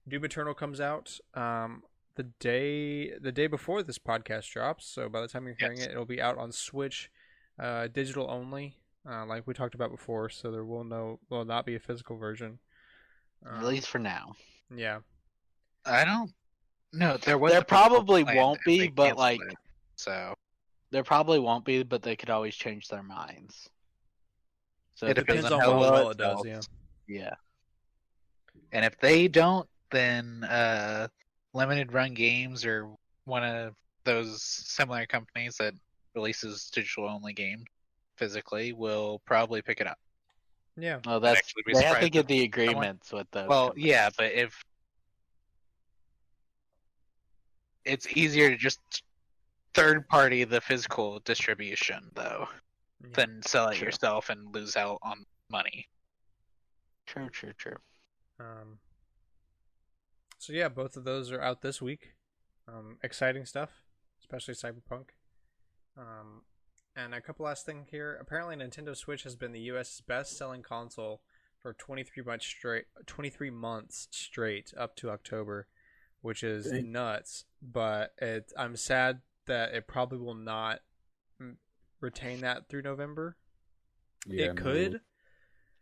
Doom Eternal comes out the day before this podcast drops. So by the time you're hearing Yes. it, it'll be out on Switch, digital only, like we talked about before. So there will not be a physical version. At least for now. Yeah. I don't. No, there was. There a physical probably plan won't and be, they but canceled like it, so there probably won't be, but they could always change their minds. So it if depends on how how well it does. sells. Yeah. yeah. And if they don't, then Limited Run Games or one of those similar companies that releases digital only games physically will probably pick it up. Yeah. Oh, that's actually be they have to surprised get if the agreements with those. Well, companies. yeah, but if it's easier to just third party the physical distribution though than sell it True. yourself and lose out on money. True. So yeah, both of those are out this week. Exciting stuff, especially Cyberpunk. And a couple last things here. Apparently, Nintendo Switch has been the U.S.'s best-selling console for 23 months straight up to October, which is Dang. nuts. But I'm sad that it probably will not retain that through November. Yeah, It could.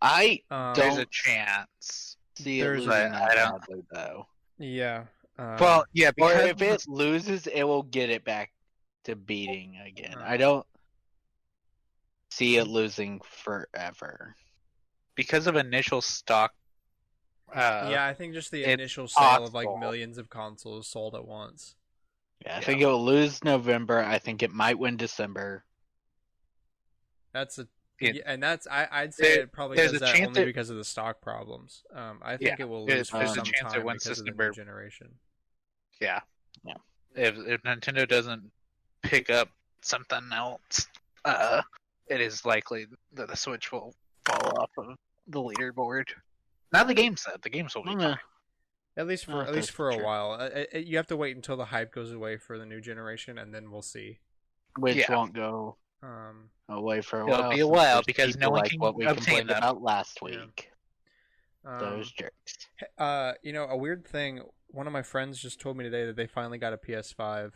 I There's a don't chance. see it there's- losing I that don't- badly though. Yeah. Well, yeah, Or because if it loses, it will get it back to beating again. Uh. I don't see it losing forever. because of initial stock Yeah, I think just the it's initial sale of like possible. millions of consoles sold at once. Yeah, I Yeah. think it will lose November. I think it might win December. That's a It- yeah, and I'd say there- it probably there's does a that chance only it, because of the stock problems. I yeah, think it will there's, lose for there's a some chance it time wins because of the new December. generation. Yeah. Yeah. If Nintendo doesn't pick up something else, it is likely that the Switch will fall off of the leaderboard. Not the games though. The games will be Yeah. fine. At least for That's a true. while. You have to wait until the hype goes away for the new generation, and then we'll see. Which Yeah. won't go away for a It'll while. be a since while there's because no people one like can what we obtain complained them. about last Yeah. week. Um, Those jerks. You know, a weird thing. One of my friends just told me today that they finally got a PS5.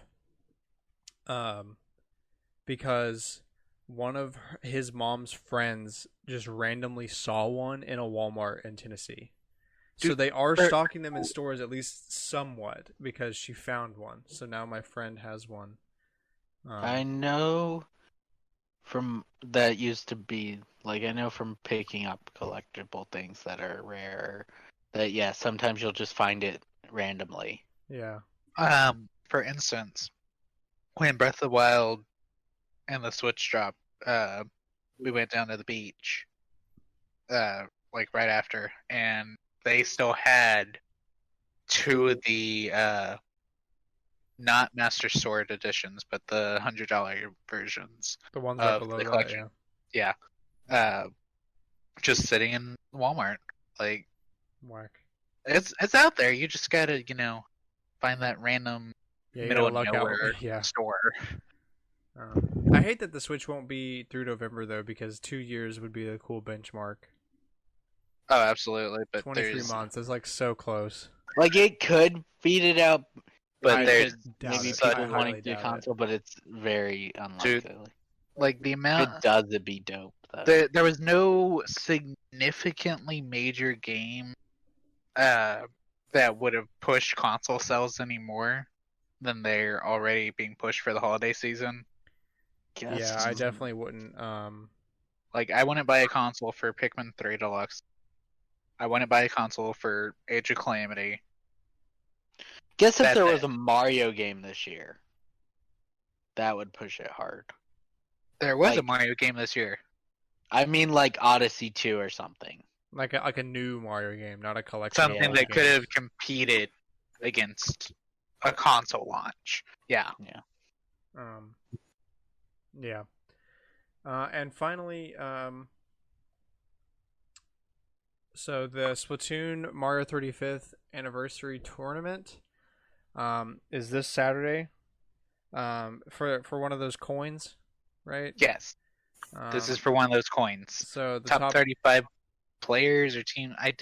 Because one of his mom's friends just randomly saw one in a Walmart in Tennessee. So Dude, they are stocking them in stores at least somewhat because she found one. So now my friend has one. I know from that used to be like I know from picking up collectible things that are rare that yeah sometimes you'll just find it randomly. Yeah. For instance, when Breath of the Wild and the Switch dropped, we went down to the beach, like right after, and they still had two of the not Master Sword editions, but the $100 versions The ones right of below the that, collection. yeah. Just sitting in Walmart. Like Whack. it's out there. You just gotta find that random Yeah, you middle gotta of luck out. nowhere Yeah. store. I hate that the Switch won't be through November though, because 2 years would be a cool benchmark. Oh, absolutely. But 23 months is like so close. Like it could beat it out, but I there's doubt maybe it. people I wanting highly to do doubt console, but it's very unlikely. like the If amount. it does, it'd be dope. Though. There was no significantly major game that would have pushed console sales any more than they're already being pushed for the holiday season. Yeah, I definitely wouldn't. Like, I wouldn't buy a console for Pikmin 3 Deluxe. I wouldn't buy a console for Age of Calamity. Guess if That's there it. was a Mario game this year, that would push it hard. There was a Like- Mario game this year. I mean, like Odyssey 2 or something. Like a new Mario game, not a collection. Something of old that could games. have competed against a console launch. Yeah. Yeah. And finally, so the Splatoon Mario 35th anniversary tournament, is this Saturday, for one of those coins, right? Yes. This is for one of those coins. So the top 35 players or team. I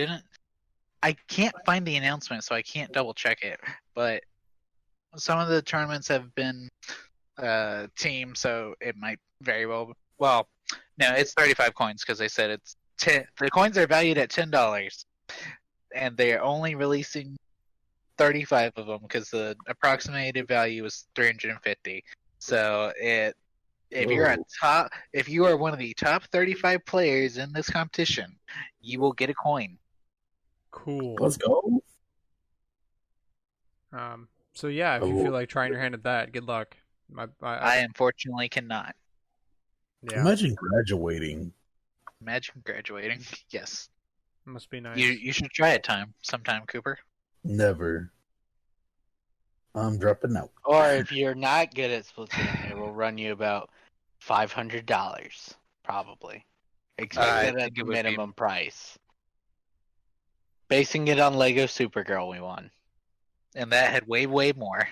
can't find the announcement, so I can't double check it. But some of the tournaments have been team, so it might very well. Well, no, it's 35 coins because they said it's 10. The coins are valued at $10, and they're only releasing 35 of them because the approximated value is 350. So if you are one of the top 35 players in this competition, you will get a coin. Cool. Let's go. So yeah, if you feel like trying your hand at that, good luck. I unfortunately cannot. Yeah, Imagine graduating. Imagine graduating. Yes. must be nice. You should try it sometime, Cooper. Never. I'm dropping out. Or if you're not good at Splatoon, it will run you about $500, probably. Expect I it at think the it would be- minimum price. Basing it on Lego Supergirl, we won. And that had way, way more.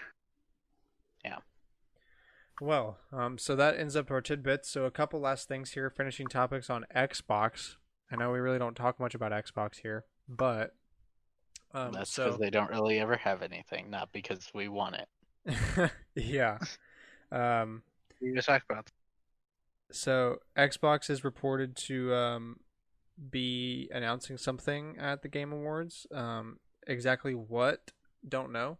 Well, so that ends up our tidbits. So a couple last things here, finishing topics on Xbox. I know we really don't talk much about Xbox here, but That's because they don't really ever have anything, not because we won it. yeah. We just talked about. So Xbox is reported to be announcing something at the Game Awards. Exactly what, don't know.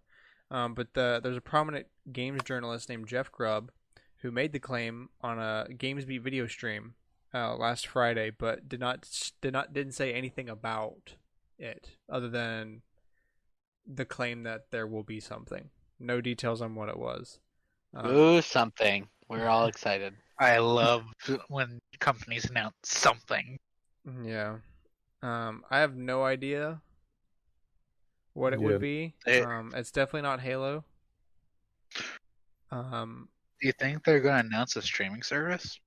But there's a prominent games journalist named Jeff Grubb who made the claim on a GamesBeat video stream last Friday, but didn't say anything about it, other than the claim that there will be something. No details on what it was. Ooh, something. We're all excited. I love when companies announce something. Yeah. I have no idea what it would be. They- It's definitely not Halo. Um, Do you think they're going to announce a streaming service?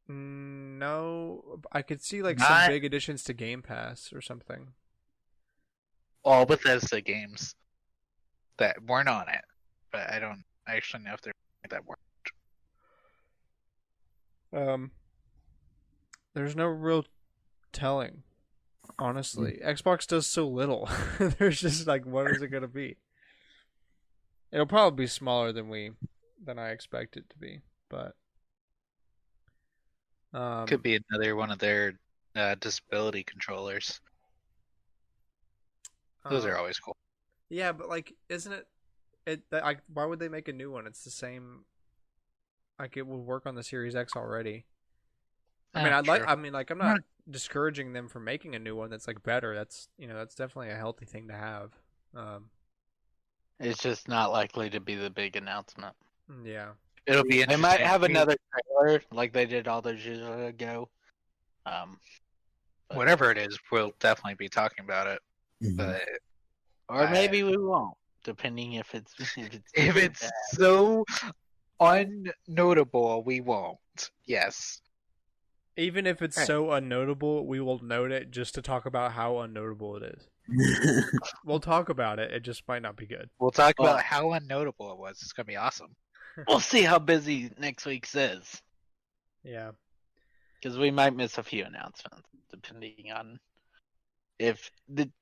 no, I could see like some Not big additions to Game Pass or something. all Bethesda games that weren't on it, but I don't actually know if they're that weren't. There's no real telling, honestly. Mm. Xbox does so little. There's just like, what is it gonna be? It'll probably be smaller than I expect it to be, but Could be another one of their disability controllers. Those are always cool. Yeah, but like, isn't it? Why would they make a new one? It's the same. Like, it will work on the Series X already. I mean, True. I'm not discouraging them from making a new one that's like better. That's definitely a healthy thing to have. It's just not likely to be the big announcement. Yeah. It'll be They interesting. might have another trailer like they did all those years ago. But- Whatever it is, we'll definitely be talking about it. But or maybe we won't, depending if it's if it's so unnotable, we won't. Yes. Even if it's Right. so unnotable, we will note it just to talk about how unnotable it is. We'll talk about it. It just might not be good. We'll talk Well- about how unnotable it was. It's gonna be awesome. We'll see how busy next week's is, Yeah. because we might miss a few announcements depending on if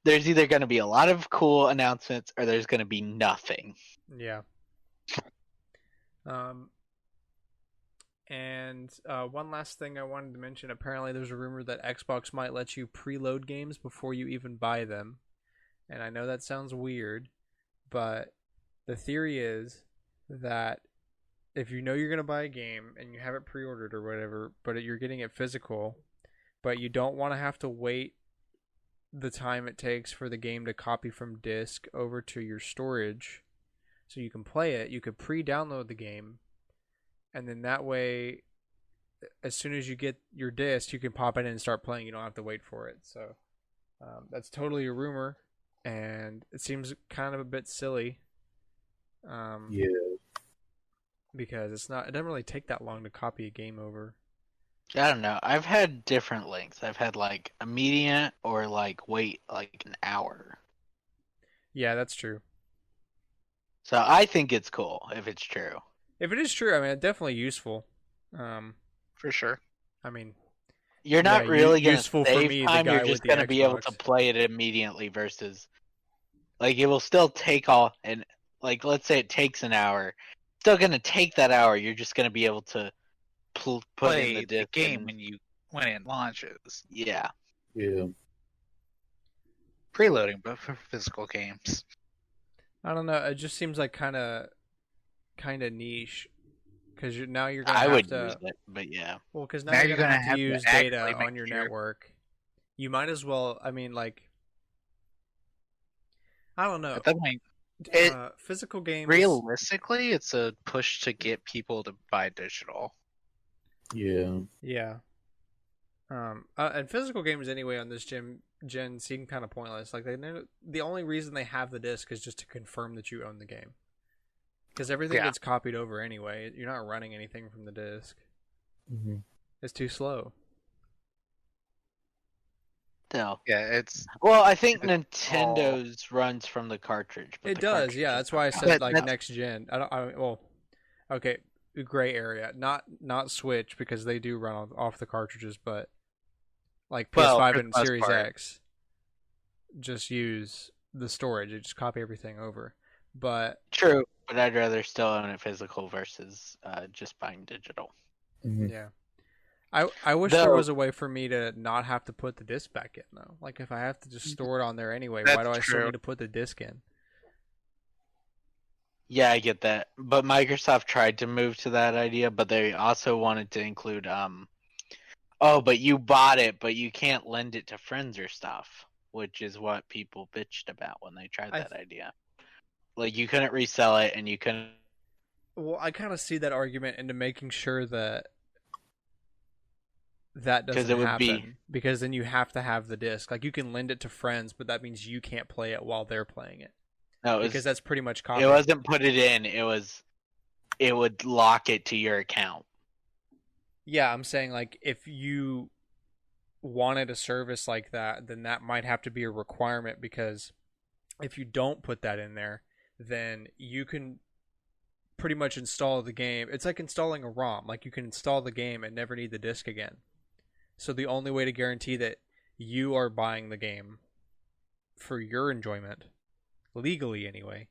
there's either going to be a lot of cool announcements or there's going to be nothing. Yeah. And one last thing I wanted to mention. Apparently, there's a rumor that Xbox might let you preload games before you even buy them. And I know that sounds weird, but the theory is that if you know you're going to buy a game and you have it pre-ordered or whatever, but you're getting it physical, but you don't want to have to wait the time it takes for the game to copy from disk over to your storage so you can play it, you could pre-download the game, and then that way, as soon as you get your disc, you can pop it in and start playing. You don't have to wait for it. So that's totally a rumor, and it seems kind of a bit silly. Yeah. Because it doesn't really take that long to copy a game over. I don't know. I've had different lengths. I've had like immediate or like wait like an hour. Yeah, that's true. So I think it's cool if it's true. If it is true, I mean, it's definitely useful. For sure. I mean, You're not Yeah, really going to useful for save me, the time. guy You're with just the going to be able Xbox. to play it immediately versus like it will still take all and like let's say it takes an hour. Still going to take that hour. You're just going to be able to put Play in the the disc game and- when it launches. yeah. Yeah. Preloading, but for physical games. I don't know. It just seems like kind of niche, because now you're gonna I have would to. use it, but yeah. Well, because Now now you're you're gonna gonna have have to to use actually data make on your sure- network. You might as well. I mean, like, I don't know. At that point, it- Physical games. realistically, it's a push to get people to buy digital. Yeah. Yeah. And physical games anyway on this gen seem kind of pointless. Like the only reason they have the disc is just to confirm that you own the game. Because everything Yeah. gets copied over anyway. You're not running anything from the disc. Mm-hmm. It's too slow. No. Yeah, it's Well, I think It's Nintendo's runs from the cartridge. But It the does, cartridge yeah. is That's not why I counted. said But like that's- next gen. Well, okay, gray area. Not Switch because they do run off the cartridges, but like PS5 Well, for and the most Series part. X just use the storage. They just copy everything over. But True, but I'd rather still own it physical versus just buying digital. Mm-hmm. yeah. I wish there Though- was a way for me to not have to put the disc back in though. Like if I have to just store it on there anyway, why That's do I still true. need to put the disc in? Yeah, I get that. But Microsoft tried to move to that idea, but they also wanted to include Oh, but you bought it, but you can't lend it to friends or stuff, which is what people bitched about when they tried that idea. Like, you couldn't resell it, and you couldn't. Well, I kind of see that argument into making sure that that Because doesn't it would happen be. because then you have to have the disc. Like you can lend it to friends, but that means you can't play it while they're playing it No, because that's pretty much it copying. wasn't put it in, it would lock it to your account. Yeah, I'm saying like if you wanted a service like that, then that might have to be a requirement because if you don't put that in there, then you can pretty much install the game. It's like installing a ROM. Like you can install the game and never need the disc again. So the only way to guarantee that you are buying the game for your enjoyment, legally anyway,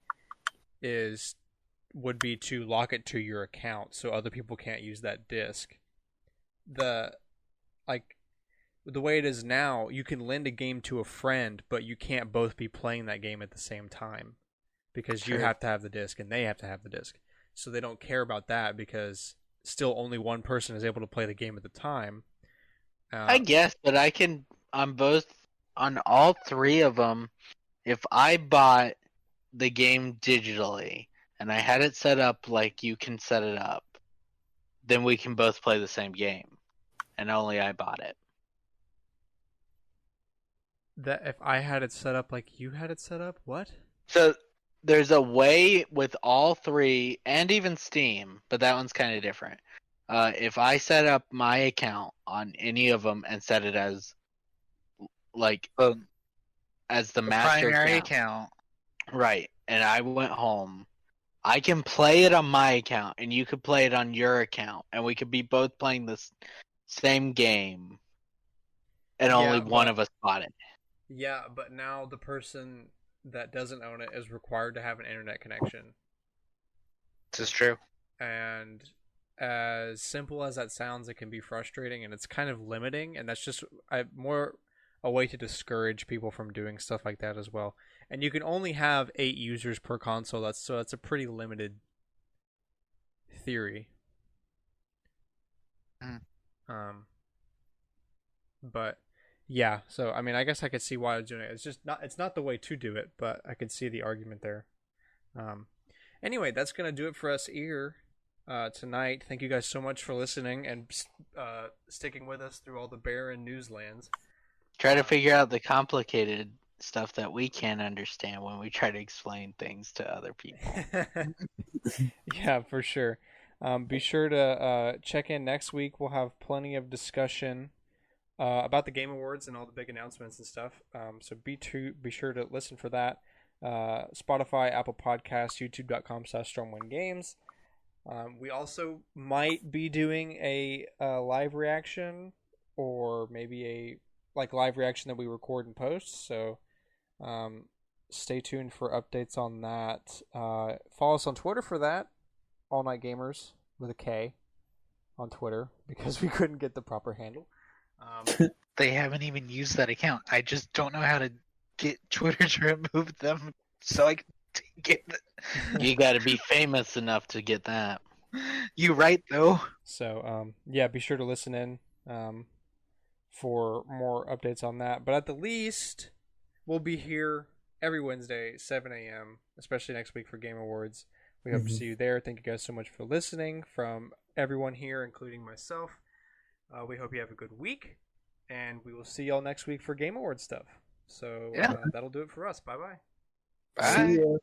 would be to lock it to your account so other people can't use that disc. The like the way it is now, you can lend a game to a friend, but you can't both be playing that game at the same time because you have to have the disc and they have to have the disc. So they don't care about that because still only one person is able to play the game at the time. I guess, but I can on all three of them. If I bought the game digitally and I had it set up like you can set it up, then we can both play the same game, and only I bought it. That if I had it set up like you had it set up, what? So there's a way with all three, and even Steam, but that one's kind of different. If I set up my account on any of them and set it as like as the master primary account, right? And I went home, I can play it on my account, and you could play it on your account, and we could be both playing this same game, and only one of us bought it. Yeah, but now the person that doesn't own it is required to have an internet connection. This is true. And as simple as that sounds, it can be frustrating and it's kind of limiting, and that's just more a way to discourage people from doing stuff like that as well. And you can only have 8 users per console. That's a pretty limited theory. But yeah, so I mean, I guess I could see why I was doing it. It's not the way to do it, but I could see the argument there. Anyway, that's gonna do it for us here tonight. Thank you guys so much for listening and sticking with us through all the barren newslands. Try to figure out the complicated stuff that we can't understand when we try to explain things to other people. Yeah, for sure. Be sure to check in next week. We'll have plenty of discussion about the Game Awards and all the big announcements and stuff. So be sure to listen for that. Spotify, Apple Podcasts, YouTube.com/StormwindGames. We also might be doing a live reaction or maybe a live reaction that we record and post. So stay tuned for updates on that. Follow us on Twitter for that. All Night Gamers with a K on Twitter because we couldn't get the proper handle. They haven't even used that account. I just don't know how to get Twitter to remove them so I can get it. You got to be famous enough to get that. You right though. So yeah, be sure to listen in for more updates on that. But at the least, we'll be here every Wednesday, 7 a.m., especially next week for Game Awards. We hope to see you there. Thank you guys so much for listening from everyone here, including myself. We hope you have a good week, and we will see y'all next week for Game Awards stuff. So that'll do it for us. Bye-bye. Bye. See ya.